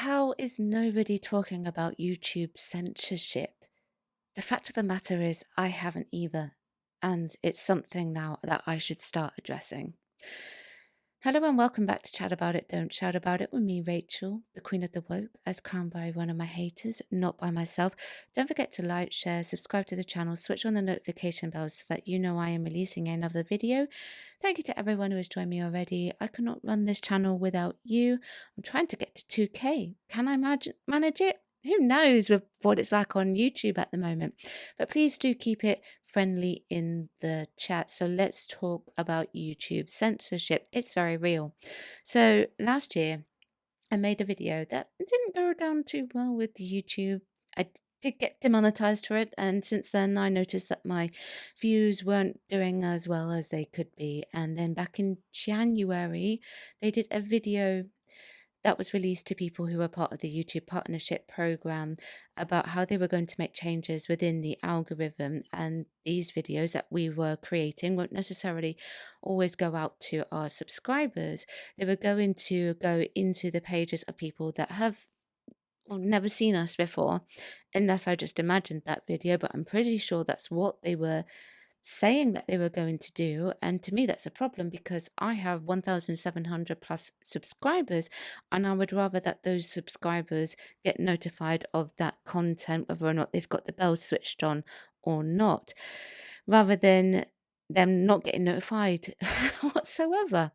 How is nobody talking about YouTube censorship? The fact of the matter is, I haven't either, and it's something now that I should start addressing. Hello and welcome back to Chat About It, Don't Shout About It with me, Rachel, the Queen of the Woke, as crowned by one of my haters, not by myself. Don't forget to like, share, subscribe to the channel, switch on the notification bell so that you know I am releasing another video. Thank you to everyone who has joined me already. I cannot run this channel without you. I'm trying to get to 2K. Can I manage it? Who knows with what it's like on YouTube at the moment. But please do keep it friendly in the chat. So let's talk about YouTube censorship. It's very real. So last year, I made a video that didn't go down too well with YouTube. I did get demonetized for it, and since then I noticed that my views weren't doing as well as they could be. And then back in January, they did a video that was released to people who were part of the YouTube partnership program about how they were going to make changes within the algorithm. And these videos that we were creating won't necessarily always go out to our subscribers. They were going to go into the pages of people that have never seen us before, unless I just imagined that video, but I'm pretty sure that's what they were saying that they were going to do. And to me, that's a problem because I have 1,700 plus subscribers, and I would rather that those subscribers get notified of that content, whether or not they've got the bell switched on or not, rather than them not getting notified whatsoever.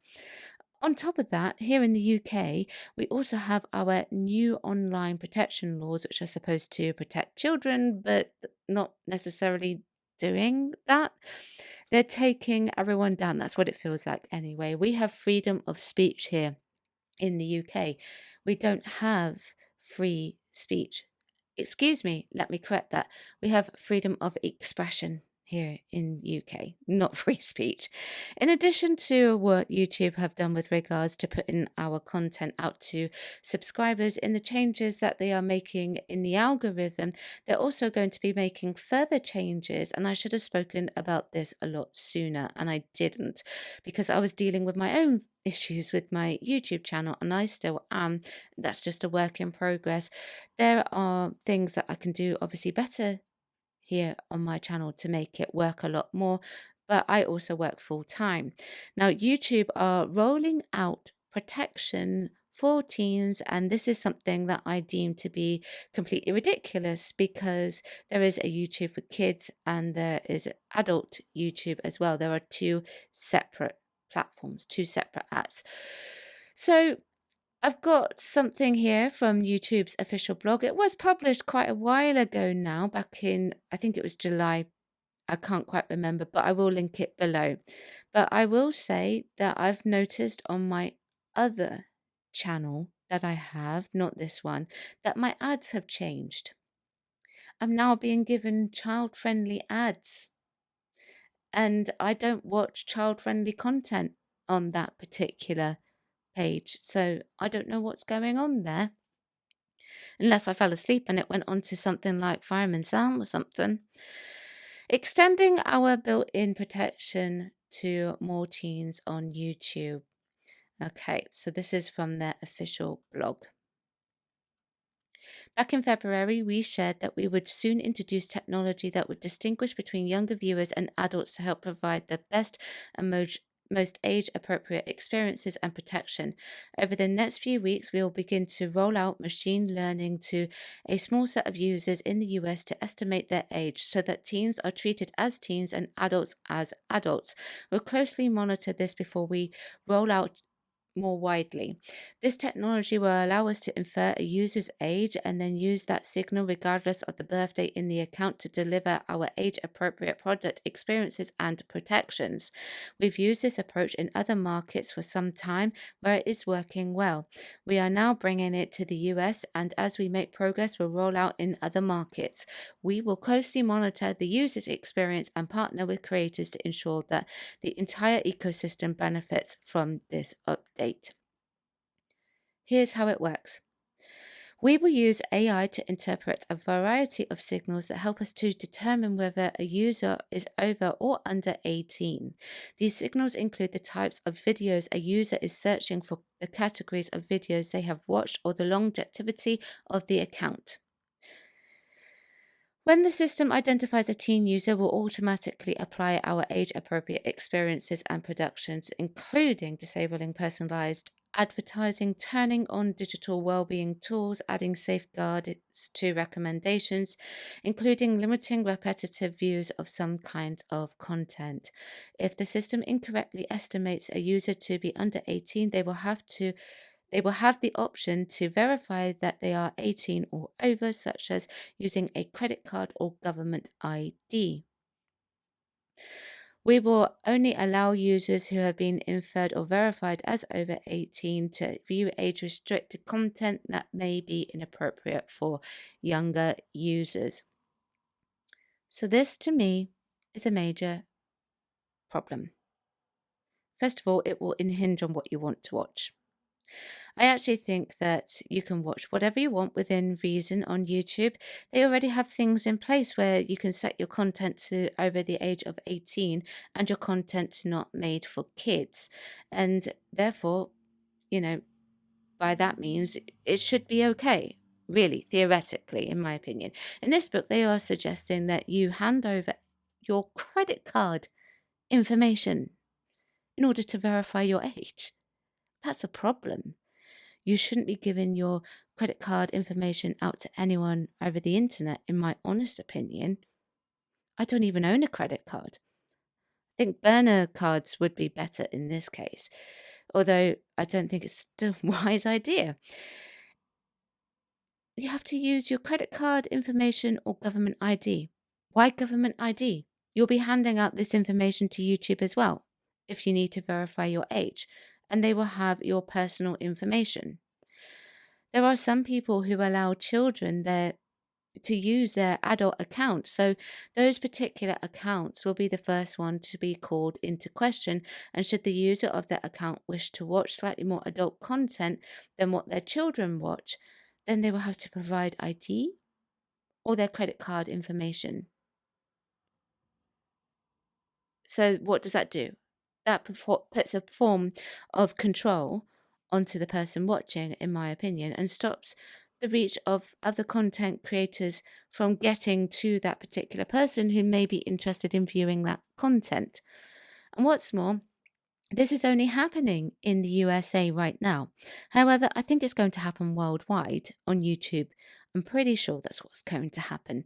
On top of that, here in the UK, we also have our new online protection laws, which are supposed to protect children, but not necessarily doing that. They're taking everyone down. That's what it feels like anyway. We have freedom of speech here in the UK. We don't have free speech. Excuse me, let me correct that. We have freedom of expression here in UK, not free speech. In addition to what YouTube have done with regards to putting our content out to subscribers in the changes that they are making in the algorithm, they're also going to be making further changes. And I should have spoken about this a lot sooner, and I didn't, because I was dealing with my own issues with my YouTube channel, and I still am. That's just a work in progress. There are things that I can do obviously better here on my channel to make it work a lot more, but I also work full time. Now, YouTube are rolling out protection for teens, and this is something that I deem to be completely ridiculous because there is a YouTube for kids and there is adult YouTube as well. There are two separate platforms, two separate apps. So I've got something here from YouTube's official blog. It was published quite a while ago now, back in, I think it was July. I can't quite remember, but I will link it below. But I will say that I've noticed on my other channel that I have, not this one, that my ads have changed. I'm now being given child-friendly ads, and I don't watch child-friendly content on that particular page. So I don't know what's going on there. Unless I fell asleep and it went on to something like Fireman Sam or something. Extending our built-in protection to more teens on YouTube. Okay, so this is from their official blog. Back in February, we shared that we would soon introduce technology that would distinguish between younger viewers and adults to help provide the best and most age-appropriate experiences and protection. Over the next few weeks, we will begin to roll out machine learning to a small set of users in the US to estimate their age so that teens are treated as teens and adults as adults. We'll closely monitor this before we roll out more widely. This technology will allow us to infer a user's age and then use that signal regardless of the birth date in the account to deliver our age-appropriate product experiences and protections. We've used this approach in other markets for some time where it is working well. We are now bringing it to the US, and as we make progress, we'll roll out in other markets. We will closely monitor the user's experience and partner with creators to ensure that the entire ecosystem benefits from this update. Here's how it works. We will use AI to interpret a variety of signals that help us to determine whether a user is over or under 18. These signals include the types of videos a user is searching for, the categories of videos they have watched, or the longevity of the account. When the system identifies a teen user, we'll automatically apply our age-appropriate experiences and productions, including disabling personalized advertising, turning on digital well-being tools, adding safeguards to recommendations, including limiting repetitive views of some kinds of content. If the system incorrectly estimates a user to be under 18, they will have the option to verify that they are 18 or over, such as using a credit card or government ID. We will only allow users who have been inferred or verified as over 18 to view age-restricted content that may be inappropriate for younger users. So this, to me, is a major problem. First of all, it will hinge on what you want to watch. I actually think that you can watch whatever you want within reason on YouTube. They already have things in place where you can set your content to over the age of 18 and your content not made for kids. And therefore, by that means, it should be okay, really, theoretically, in my opinion. In this book, they are suggesting that you hand over your credit card information in order to verify your age. That's a problem. You shouldn't be giving your credit card information out to anyone over the internet, in my honest opinion. I don't even own a credit card. I think burner cards would be better in this case, although I don't think it's still a wise idea. You have to use your credit card information or government ID. Why government ID? You'll be handing out this information to YouTube as well if you need to verify your age, and they will have your personal information. There are some people who allow children to use their adult account, so those particular accounts will be the first one to be called into question, and should the user of that account wish to watch slightly more adult content than what their children watch, then they will have to provide ID or their credit card information. So what does that do? That puts a form of control onto the person watching, in my opinion, and stops the reach of other content creators from getting to that particular person who may be interested in viewing that content. And what's more, this is only happening in the USA right now. However, I think it's going to happen worldwide on YouTube. I'm pretty sure that's what's going to happen.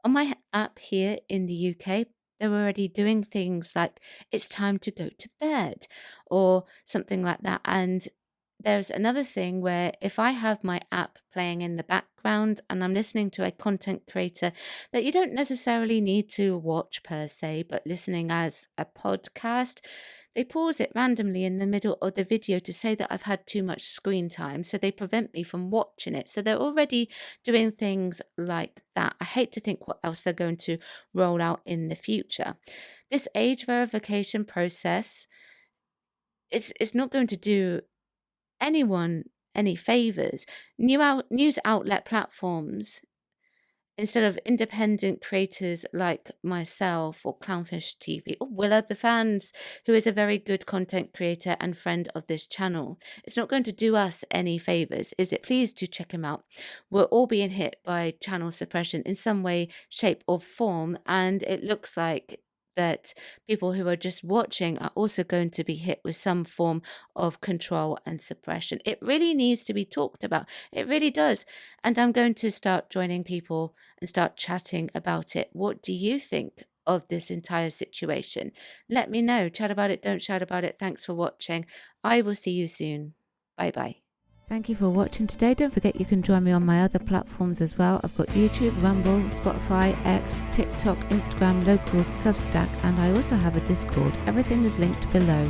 On my app here in the UK, they're already doing things like it's time to go to bed or something like that. And there's another thing where if I have my app playing in the background and I'm listening to a content creator that you don't necessarily need to watch per se, but listening as a podcast, they pause it randomly in the middle of the video to say that I've had too much screen time, so they prevent me from watching it. So they're already doing things like that. I hate to think what else they're going to roll out in the future. This age verification process is not going to do anyone any favors. News outlet platforms, instead of independent creators like myself or Clownfish TV or Willa the Fans, who is a very good content creator and friend of this channel, it's not going to do us any favors, is it? Please do check him out. We're all being hit by channel suppression in some way, shape or form, and it looks like that people who are just watching are also going to be hit with some form of control and suppression. It really needs to be talked about. It really does. And I'm going to start joining people and start chatting about it. What do you think of this entire situation? Let me know. Chat about it. Don't shout about it. Thanks for watching. I will see you soon. Bye bye. Thank you for watching today. Don't forget you can join me on my other platforms as well. I've got YouTube, Rumble, Spotify, X, TikTok, Instagram, Locals, Substack, and I also have a Discord. Everything is linked below.